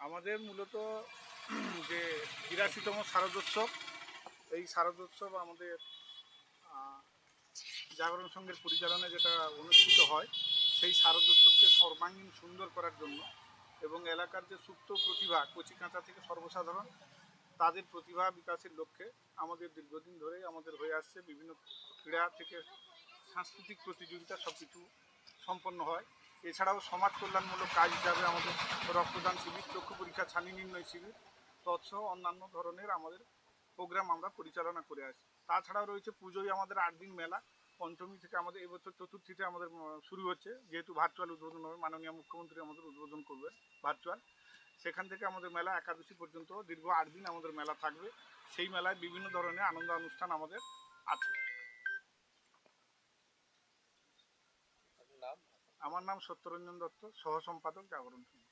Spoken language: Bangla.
আমাদের মূলত যে ৮২তম শারদোৎসব, এই শারদোৎসব আমাদের জাগরণ সংঘের পরিচালনায় যেটা অনুষ্ঠিত হয়, সেই শারদোৎসবকে সর্বাঙ্গীন সুন্দর করার জন্য এবং এলাকার যে সুপ্ত প্রতিভা কচিকাঁচা থেকে সর্বসাধারণ তাদের প্রতিভা বিকাশের লক্ষ্যে আমাদের দীর্ঘদিন ধরেই আমাদের হয়ে আসছে বিভিন্ন ক্রীড়া থেকে সাংস্কৃতিক প্রতিযোগিতা সব কিছু সম্পন্ন হয়। এছাড়াও সমাজ কল্যাণমূলক কাজ হিসাবে আমাদের রক্তদান শিবির, চক্ষু পরীক্ষা, ছানি নির্ণয় শিবির তৎসহ অন্যান্য ধরনের আমাদের প্রোগ্রাম আমরা পরিচালনা করে আসি। তাছাড়াও রয়েছে পুজোয় আমাদের ৮ দিন মেলা। পঞ্চমী থেকে আমাদের এবছর চতুর্থীতে আমাদের শুরু হচ্ছে, যেহেতু ভার্চুয়াল উদ্বোধন হবে, মাননীয় মুখ্যমন্ত্রী আমাদের উদ্বোধন করবে ভার্চুয়াল। সেখান থেকে আমাদের মেলা একাদশী পর্যন্ত দীর্ঘ ৮ দিন আমাদের মেলা থাকবে। সেই মেলায় বিভিন্ন ধরনের আনন্দ অনুষ্ঠান আমাদের আছে। আমার নাম সত্যরঞ্জন দত্ত, সহ সম্পাদক জাগরণ সংঘ।